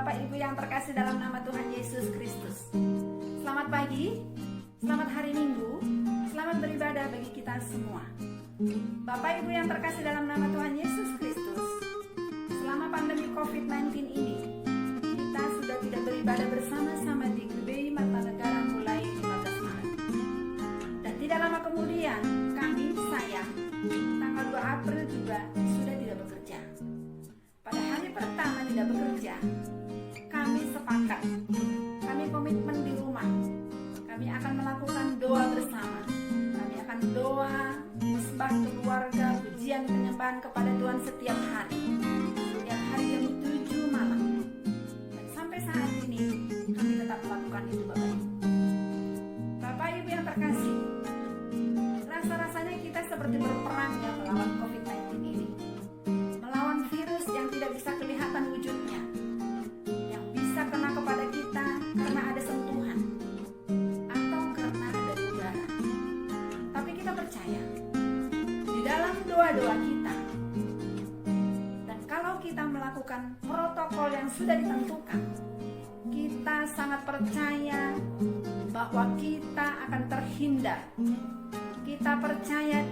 Bapak Ibu yang terkasih dalam nama Tuhan Yesus Kristus. Selamat pagi, selamat hari Minggu, selamat beribadah bagi kita semua. Bapak Ibu yang terkasih dalam nama Tuhan Yesus Kristus, selama pandemi COVID-19 ini, kita sudah tidak beribadah bersama-sama di GBI Martanegara mulai 15 Maret. Dan tidak lama kemudian, saya, tanggal 2 April juga sudah tidak bekerja. Pada hari pertama tidak bekerja, kami sepakat, kami komitmen di rumah. Kami akan melakukan doa bersama. Kami akan doa, mesbah keluarga, pujian penyembahan kepada Tuhan setiap hari. Setiap hari jam 7 malam. Dan sampai saat ini kami tetap melakukan itu, Bapak Ibu. Bapak Ibu yang terkasih, rasa-rasanya kita seperti berperang ya melawan COVID-19 ini. Melawan virus yang tidak bisa kelihatan wujudnya, yang bisa kena kepada kita karena ada sentuhan atau karena dari udara. Tapi kita percaya di dalam doa-doa kita, dan kalau kita melakukan protokol yang sudah ditentukan, kita sangat percaya bahwa kita akan terhindar. Kita percaya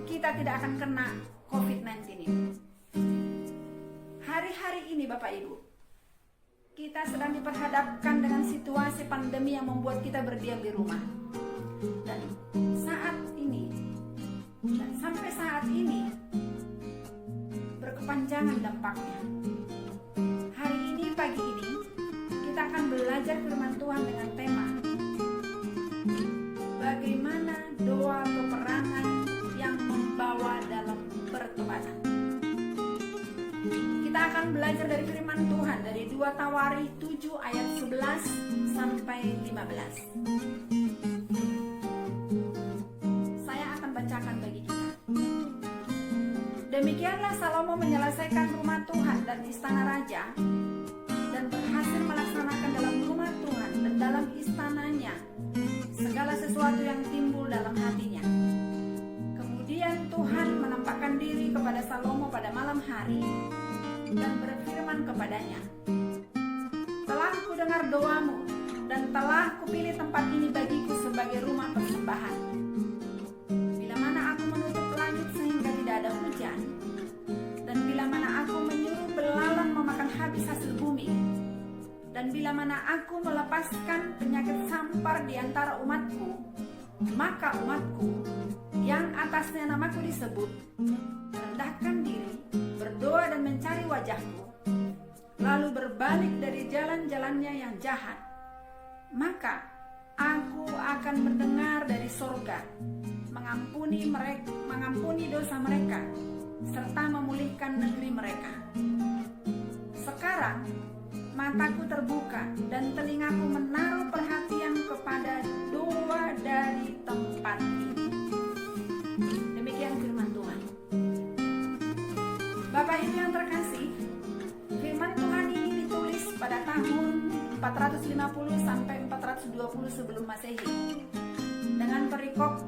kita tidak akan kena COVID-19 ini. Hari-hari ini Bapak Ibu, kita sedang diperhadapkan dengan situasi pandemi yang membuat kita berdiam di rumah. Dan saat ini, dan sampai saat ini, berkepanjangan dampaknya. Hari ini, pagi ini, kita akan belajar firman Tuhan dengan tema bagaimana doa peperangan yang membawa dalam pertobatan. Kita akan belajar dari firman Tuhan dari 2 Tawarikh 7 ayat 11 sampai 15. Saya akan bacakan bagi kita. Demikianlah Salomo menyelesaikan rumah Tuhan dan istana raja, dan berhasil melaksanakan dalam rumah Tuhan dan dalam istananya segala sesuatu yang timbul dalam hatinya. Kemudian Tuhan menampakkan diri kepada Salomo pada malam hari dan berfirman kepadanya, "Telah kudengar doamu dan telah kupilih tempat ini bagiku sebagai rumah persembahan. Bila mana aku menutup langit sehingga tidak ada hujan, dan bila mana aku menyuruh belalang memakan habis hasil bumi, dan bila mana aku melepaskan penyakit sampar di antara umatku, maka umatku yang atasnya namaku disebut merendahkan diri, berdoa dan mencari wajahku, lalu berbalik dari jalan-jalannya yang jahat, maka aku akan mendengar dari sorga, mengampuni dosa mereka, serta memulihkan negeri mereka. Sekarang mataku terbuka dan telingaku menaruh perhatian kepada doa dari tempat ini." Demikian firman Tuhan. Bapak Ibu yang terkasih, firman Tuhan ini ditulis pada tahun 450 sampai 420 sebelum Masehi. Dengan perikop,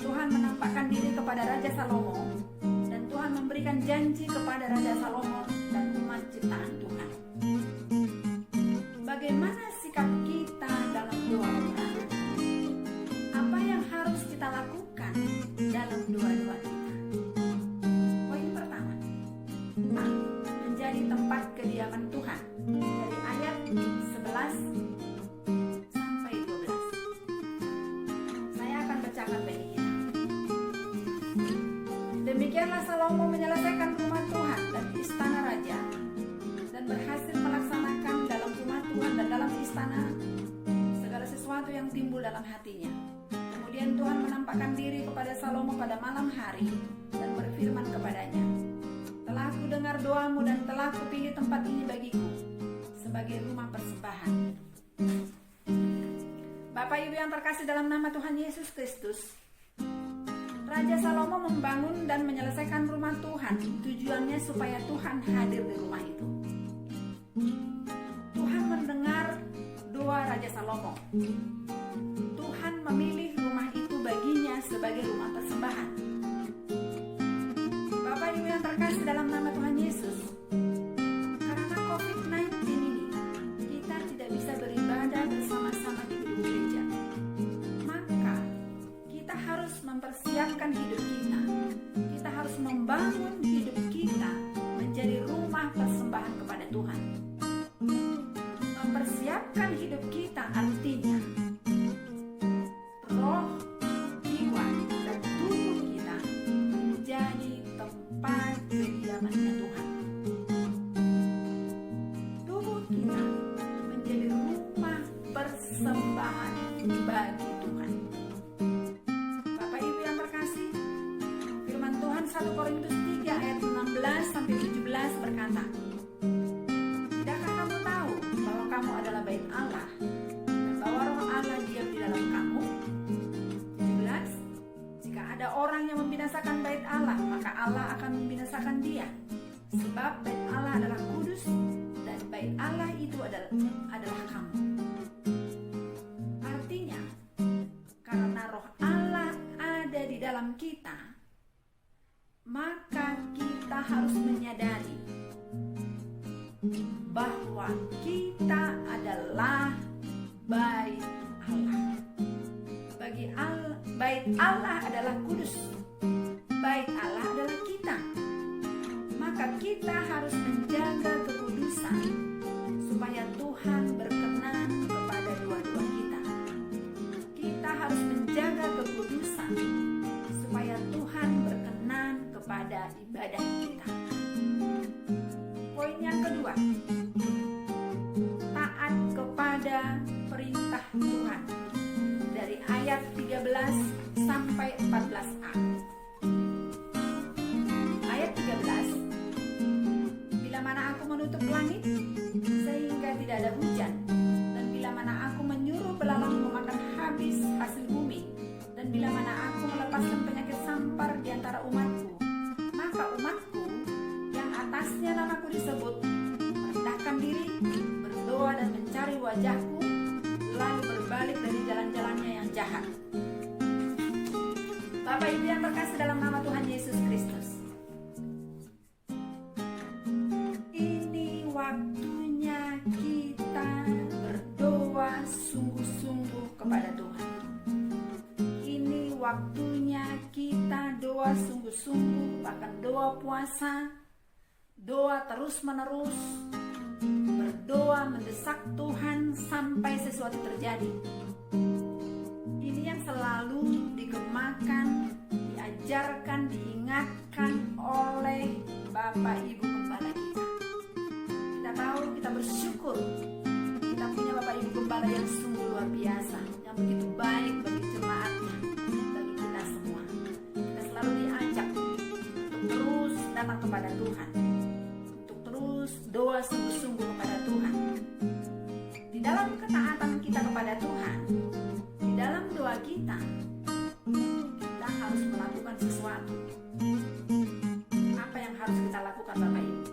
Tuhan menampakkan diri kepada Raja Salomo, dan Tuhan memberikan janji kepada Raja Salomo dan umat ciptaan Tuhan. Bagaimana sikap kita dalam doa peperangan? Apa yang harus kita lakukan dalam doa-doa kita? Poin pertama, A. Menjadi tempat kediaman Tuhan. Dari ayat 11 sampai 12. Saya akan bacakan bagi kita. Demikianlah Salomo menyelesaikan rumah Tuhan dan istana raja, dan berhasil melaksanakan dalam rumah Tuhan dan dalam istana segala sesuatu yang timbul dalam hatinya. Kemudian Tuhan menampakkan diri kepada Salomo pada malam hari dan berfirman kepadanya, "Telah kudengar doamu dan telah kupilih tempat ini bagiku sebagai rumah persembahan." Bapak Ibu yang terkasih dalam nama Tuhan Yesus Kristus, Raja Salomo membangun dan menyelesaikan rumah Tuhan. Tujuannya supaya Tuhan hadir di rumah itu. Tuhan mendengar doa Raja Salomo. Tuhan memilih rumah itu baginya sebagai rumah persembahan. Bapak Ibu yang terkasih dalam nama Tuhan Yesus, karena COVID-19 ini Sebab bait Allah adalah kudus dan bait Allah itu adalah kamu. Artinya, karena roh Allah ada di dalam kita, maka kita harus menyadari bahwa kita adalah bait Allah. Bait Allah adalah kudus. Bait Allah adalah kita. Maka kita harus menjaga kekudusan supaya Tuhan berkenan kepada dua-dua kita. Kita harus menjaga kekudusan supaya Tuhan berkenan kepada ibadah kita. Poin yang kedua, taat kepada perintah Tuhan. Dari ayat 13 sampai 14a. Ayat 13, bila mana aku menutup langit sehingga tidak ada hujan, dan bila mana aku menyuruh belalang memakan habis hasil bumi, dan bila mana aku melepaskan penyakit sampar di antara umatku, maka umatku yang atasnya namaku disebut merendahkan diri, berdoa dan mencari wajahku, lalu berbalik dari jalan-jalannya yang jahat. Bapak Ibu yang terkasih dalam nama Tuhan Yesus Kristus, ini waktunya kita berdoa sungguh-sungguh kepada Tuhan. Ini waktunya kita doa sungguh-sungguh, bahkan doa puasa, doa terus-menerus, berdoa mendesak Tuhan sampai sesuatu terjadi. Ini yang selalu digemakan, diajarkan, diingatkan oleh Bapak Ibu Gembala kita. Kita tahu, kita bersyukur kita punya Bapak Ibu Gembala yang sungguh luar biasa, yang begitu baik bagi jemaatnya, bagi kita semua. Kita selalu diajak untuk terus datang kepada Tuhan, untuk terus doa sungguh-sungguh kepada Tuhan. Di dalam ketaatan kita kepada Tuhan, di dalam doa kita harus melakukan sesuatu. Apa yang harus kita lakukan, Bapak Ibu?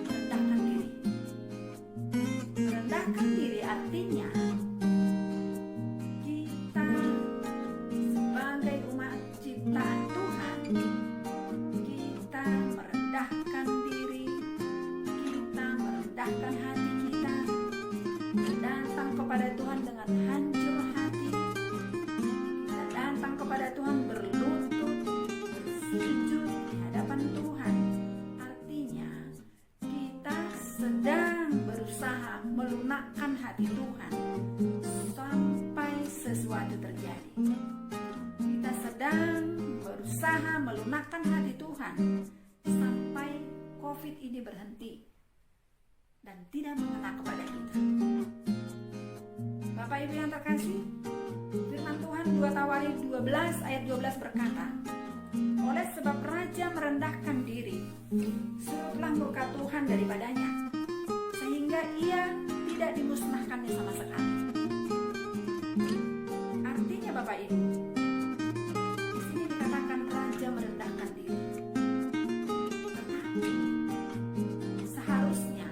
Merendahkan diri. Merendahkan diri artinya kita sebagai umat ciptaan Tuhan, kita merendahkan diri, kita merendahkan hati kita, datang kepada Tuhan dengan hancur hati, kita datang kepada Tuhan berlutut, bersujud di hadapan Tuhan. Artinya kita sedang berusaha melunakkan hati Tuhan sampai sesuatu terjadi. Kita sedang berusaha melunakkan hati Tuhan sampai COVID ini berhenti dan tidak mengena kepada kita. Bapak Ibu yang terkasih, firman Tuhan 2 Tawarikh 12 ayat 12 berkata, oleh sebab raja merendahkan diri, surutlah murka Tuhan daripadanya, sehingga ia tidak dimusnahkannya sama sekali. Artinya Bapak Ibu, di sini dikatakan raja merendahkan diri. Tetapi seharusnya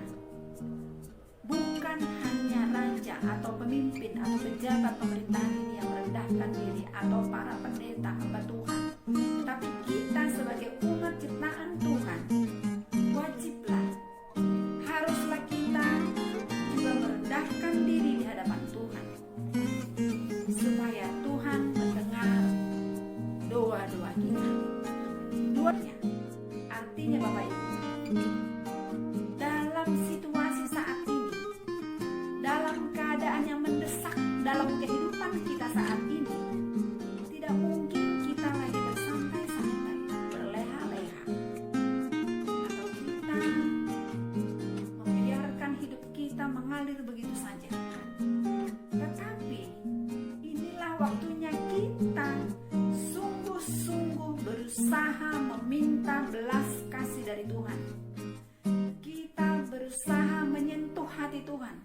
bukan hanya raja atau pemimpin atau pejabat pemerintahan ini yang merendahkan diri, atau para pendeta hamba Tuhan, tetapi kita sebagai umat ciptaan Tuhan wajiblah, haruslah kita juga merendahkan diri di hadapan Tuhan supaya Tuhan mendengar doa-doa kita. Doanya artinya Bapak Ibu, dalam situasi saat ini, dalam keadaan yang mendesak dalam kehidupan kita saat ini, tidak mungkin kita lagi bersantai-santai, berleha-leha, atau kita membiarkan hidup kita mengalir begitu saja. Tetapi inilah waktunya kita sungguh-sungguh berusaha meminta belas kasih dari Tuhan. Kita berusaha menyentuh hati Tuhan.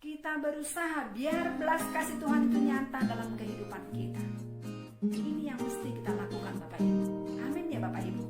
Kita berusaha biar belas kasih Tuhan itu nyata dalam kehidupan kita. Ini yang mesti kita lakukan Bapak Ibu. Amin ya Bapak Ibu.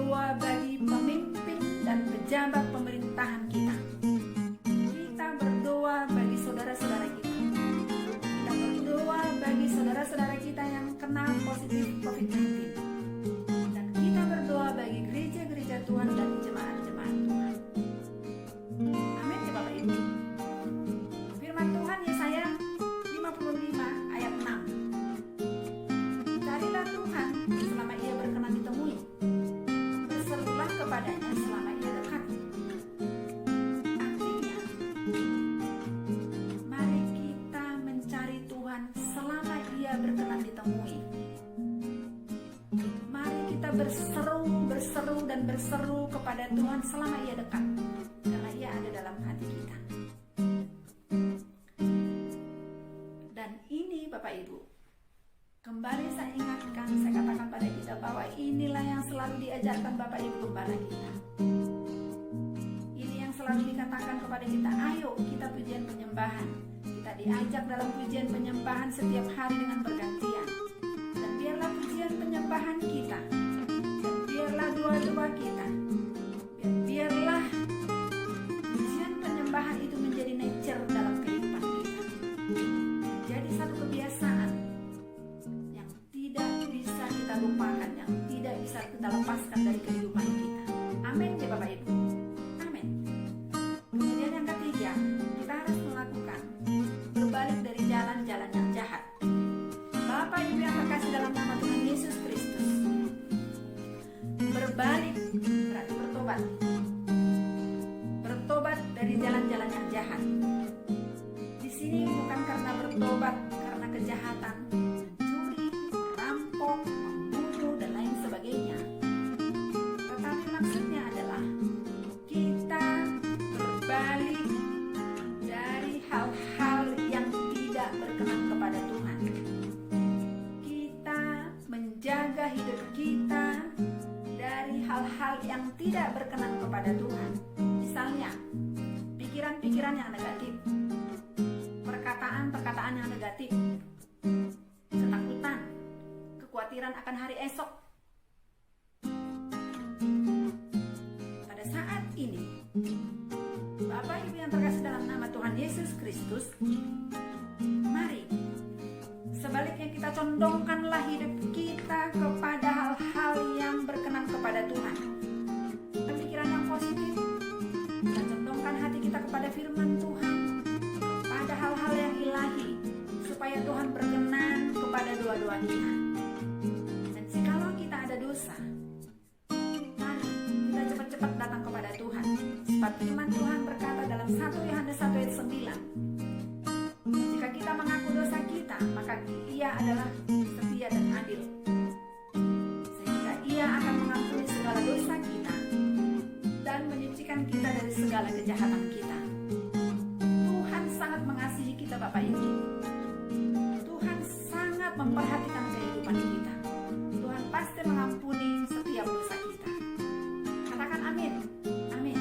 berdoa bagi pemimpin dan pejabat pemerintahan kita. Kita berdoa bagi saudara-saudara kita. Kita berdoa bagi saudara-saudara kita yang kena positif COVID-19. Dan kita berdoa bagi gereja-gereja Tuhan dan jemaat-jemaat Tuhan. Amin ya Bapak Ibu. Firman Tuhan Yesaya 55 ayat 6. Carilah Tuhan selama ia berkenan ditemui. Berserulah kepadanya selama ia dekat. Artinya, mari kita mencari Tuhan selama ia berkenan ditemui. Mari kita berseru dan berseru kepada Tuhan selama ia dekat, karena ia ada dalam hati kita. Dan ini Bapak Ibu, kembali saya ingatkan, saya katakan pada kita bahwa inilah yang selalu diajarkan Bapak Ibu Gembala kita. Ini yang selalu dikatakan kepada kita, ayo kita pujian penyembahan. Kita diajak dalam pujian penyembahan setiap hari dengan bergantian. Dan biarlah pujian penyembahan kita, dan biarlah doa-doa kita, biarlah pujian penyembahan itu menjadi nature dalam kehidupan kita. Jadi satu kebiasaan yang tidak bisa kita lupakan, yang tidak bisa kita lepaskan dari kehidupan kita. Amin ya Bapak Ibu. Amin. Kemudian yang ketiga, kita harus melakukan berbalik dari jalan-jalan yang jahat. Bapak Ibu yang terkasih dalam nama Tuhan Yesus Kristus, berbalik berarti bertobat. Bertobat dari jalan-jalan yang jahat. Di sini bukan karena bertobat karena kejahatan, mencuri, merampok, membunuh dan lain sebagainya. Tetapi maksudnya adalah kita berbalik dari hal-hal yang tidak berkenan kepada Tuhan. Kita menjaga hidup kita dari hal-hal yang tidak berkenan kepada Tuhan. Misalnya, pikiran-pikiran yang negatif, perkataan-perkataan yang negatif, ketakutan, kekhawatiran akan hari esok. Pada saat ini, Bapak Ibu yang terkasih dalam nama Tuhan Yesus Kristus, mari sebaliknya kita condongkanlah hidup kita kepada hal-hal yang berkenan kepada Tuhan. Pemikiran yang positif, kita condongkan hati kita kepada firman Tuhan, kepada hal-hal yang ilahi, supaya Tuhan berkenan kepada doa-doa kita. Dan jikalau kita ada dosa, mari kita cepat-cepat datang kepada Tuhan. Sebab firman Tuhan berkata dalam 1 Yohanes 1 ayat 9, jika kita mengaku dosa kita, maka Ia adalah setia dan adil, sehingga Ia akan mengampuni segala dosa kita dan menyucikan kita dari segala kejahatan kita. Tuhan sangat mengasihi kita Bapak Ibu. Tuhan sangat memperhatikan kehidupan kita. Tuhan pasti mengampuni setiap dosa kita. Katakan amin. Amin.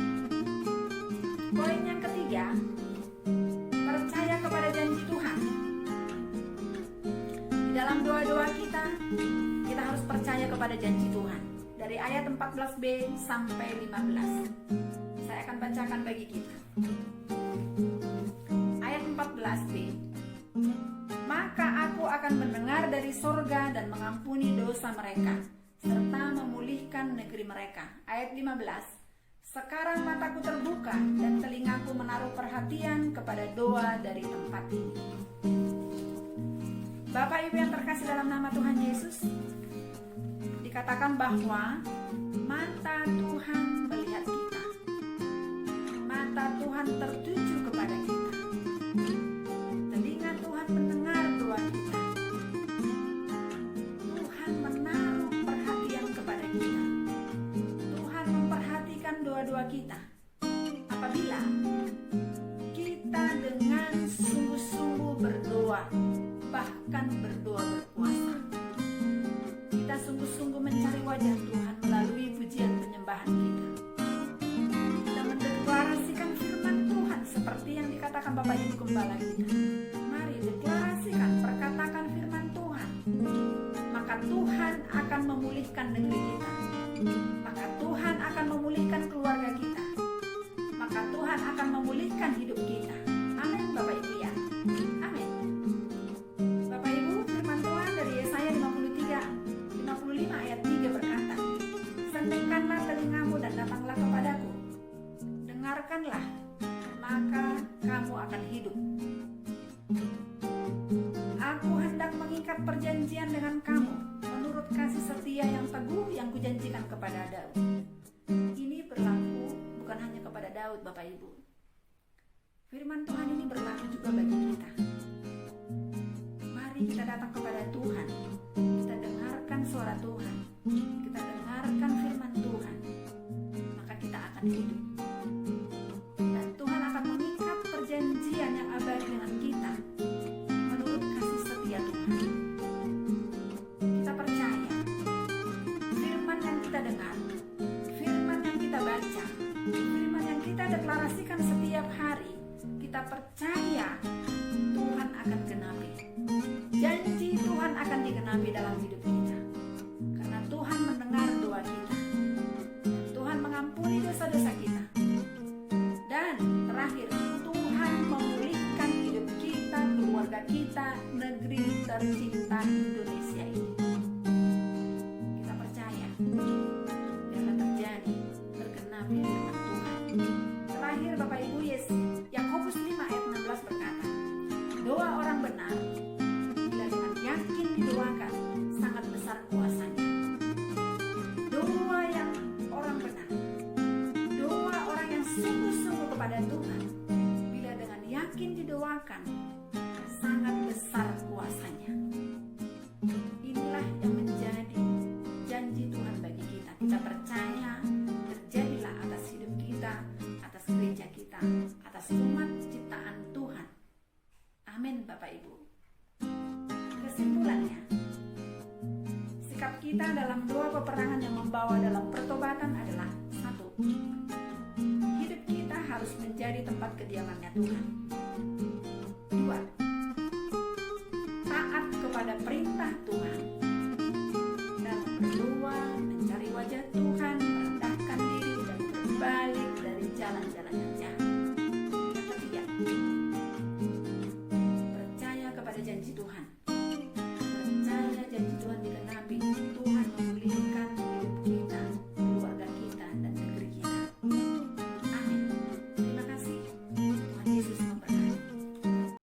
Poin yang ketiga, percaya kepada janji Tuhan. Di dalam doa-doa kita harus percaya kepada janji Tuhan. Dari ayat 14b sampai 15. Saya akan bacakan bagi kita. Ayat 14b. Maka aku akan mendengar dari sorga dan mengampuni dosa mereka, serta memulihkan negeri mereka. Ayat 15. Sekarang mataku terbuka dan telingaku menaruh perhatian kepada doa dari tempat ini. Bapak Ibu yang terkasih dalam nama Tuhan Yesus, dikatakan bahwa mata Tuhan melihat kita. Mata Tuhan tertuju kepada kita. Telinga Tuhan mendengar doa kita. Tuhan menaruh perhatian kepada kita. Tuhan memperhatikan doa-doa kita. Apabila kita dengan sungguh-sungguh berdoa, bahkan berdoa berpuasa, kita sungguh-sungguh mencari wajah Tuhan melalui pujian penyembahan kita. Kita mendeklarasikan firman Tuhan seperti yang dikatakan Bapak Ibu Gembala kita. Mari deklarasikan, perkatakan firman Tuhan. Maka Tuhan akan memulihkan negeri kita. Maka Tuhan akan memulihkan keluarga kita. Maka Tuhan akan memulihkan hidup kita. Amin Bapak Ibu ya. Amin. Bapak Ibu, firman Tuhan dari Yesaya 55 ayat 3 berkata, "Sendingkanlah telingamu dan datanglah kepadaku. Dengarkanlah, maka kamu akan hidup. Aku hendak mengikat perjanjian dengan kamu menurut kasih setia yang teguh yang kujanjikan kepada Daud." Ini berlaku bukan hanya kepada Daud, Bapak Ibu. Firman Tuhan ini berlaku juga bagi kita. Mari kita datang kepada Tuhan. Kita dengarkan suara Tuhan. Kita dengarkan firman Tuhan. Maka kita akan hidup. Dan Tuhan akan mengikat perjanjian yang abadi dengan kita menurut kasih setia Tuhan. Kita percaya firman yang kita dengar, firman yang kita baca, firman yang kita deklarasikan setiap hari, kita percaya Tuhan akan genapi. Janji Tuhan akan digenapi dalam hidup kita. Karena Tuhan mendengar doa kita. Dan Tuhan mengampuni dosa-dosa kita. Dan terakhir, Tuhan memulihkan hidup kita, keluarga kita, negeri tercinta Indonesia ini. Kita percaya biarlah terjadi, tergenapi firman Tuhan. Terakhir Bapak Ibu, Yakobus 5 ayat 16 berkata, "Doa orang benar bila dengan yakin didoakan sangat besar kuasanya." Doa yang orang benar, doa orang yang sungguh-sungguh kepada Tuhan, bila dengan yakin didoakan sangat besar kuasanya. Inilah yang menjadi janji Tuhan bagi kita. Kita percaya terjadilah atas hidup kita, atas gereja kita, atas umat ciptaan Tuhan. Amin Bapak Ibu. Kesimpulannya, sikap kita dalam dua peperangan yang membawa dalam pertobatan adalah: 1. Hidup kita harus menjadi tempat kediamannya Tuhan. 2. Taat kepada perintah Tuhan. Dalam berdoa, mencari wajah Tuhan, merendahkan diri dan berbalik dari jalan-jalannya